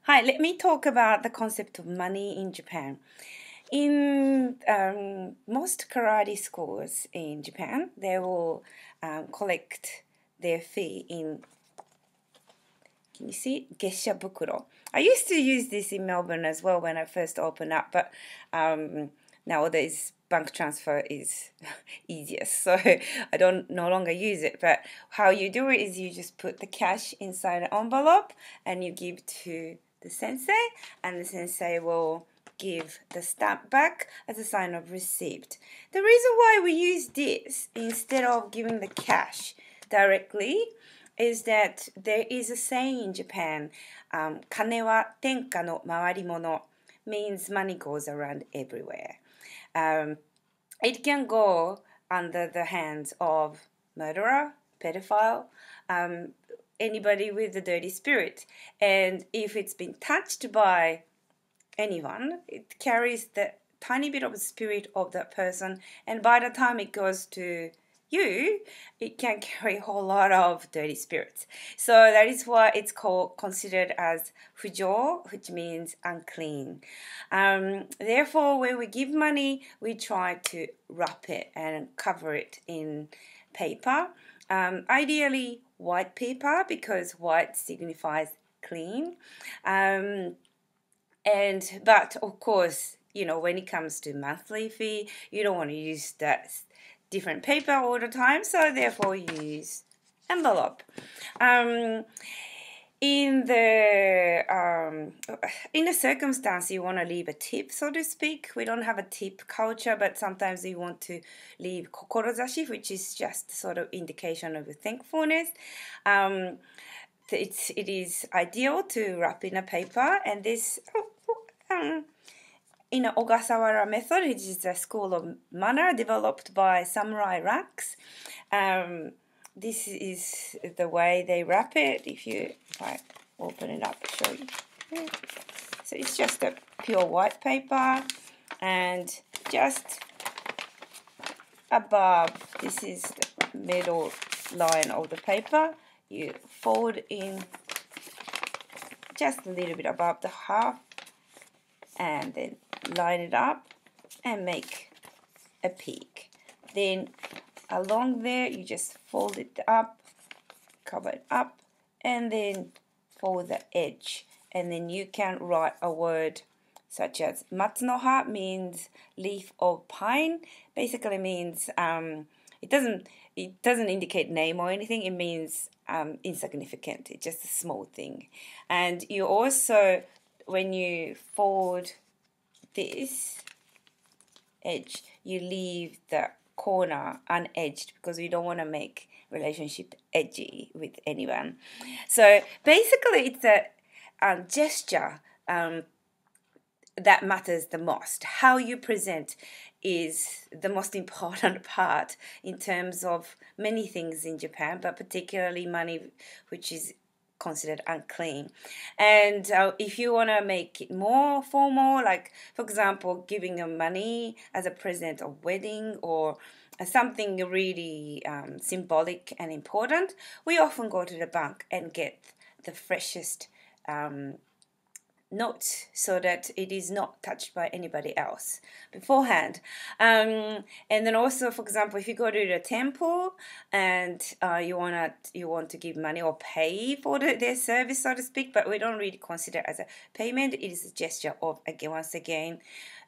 Hi, let me talk about the concept of money in Japan. In most karate schools in Japan, they will collect their fee in, can you see, gesha bukuro. I used to use this in Melbourne as well when I first opened up, but nowadays bank transfer is easiest, so I no longer use it. But how you do it is you just put the cash inside an envelope and you give to the sensei, and the sensei will give the stamp back as a sign of receipt. The reason why we use this instead of giving the cash directly is that there is a saying in Japan, 金は天下の回り物 means money goes around everywhere. It can go under the hands of murderer, pedophile, anybody with a dirty spirit. And if it's been touched by anyone, it carries the tiny bit of the spirit of that person. And by the time it goes to you, it can carry a whole lot of dirty spirits. So that is why it's considered as fujo, which means unclean. Therefore, when we give money, we try to wrap it and cover it in paper. Ideally, white paper, because white signifies clean. But of course, you know, when it comes to monthly fee, you don't want to use that different paper all the time, so therefore you use envelope. In a circumstance you want to leave a tip, so to speak. We don't have a tip culture, but sometimes you want to leave kokorozashi, which is just sort of indication of thankfulness. It is ideal to wrap in a paper, and this in an Ogasawara method, which is a school of manner developed by samurai racks. This is the way they wrap it. If I open it up, show you. So it's just a pure white paper, and just above, this is the middle line of the paper. You fold in just a little bit above the half, and then line it up and make a peak. Then along there you just fold it up, cover it up, and then fold the edge, and then you can write a word such as matsunoha, means leaf of pine. Basically means it doesn't indicate name or anything. It means insignificant. It's just a small thing. And you also, when you fold this edge, you leave the corner unedged because we don't want to make relationship edgy with anyone. So basically it's a gesture that matters the most. How you present is the most important part in terms of many things in Japan, but particularly money, which is considered unclean. And if you want to make it more formal, like for example giving them money as a present of wedding or something really symbolic and important, we often go to the bank and get the freshest notes so that it is not touched by anybody else beforehand. And then also, for example, if you go to the temple and you want to give money or pay for their service, so to speak, but we don't really consider it as a payment. It is a gesture of, once again,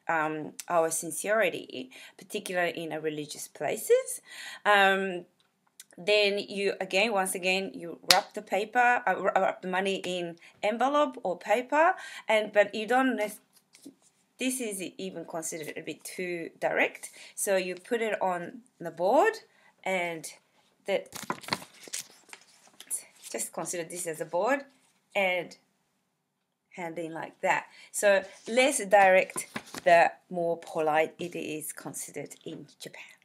our sincerity, particularly in religious places. Then you once again you wrap the paper, wrap the money in envelope or paper, but you don't. This is even considered a bit too direct. So you put it on the board, and just consider this as a board, and hand in like that. So less direct, the more polite it is considered in Japan.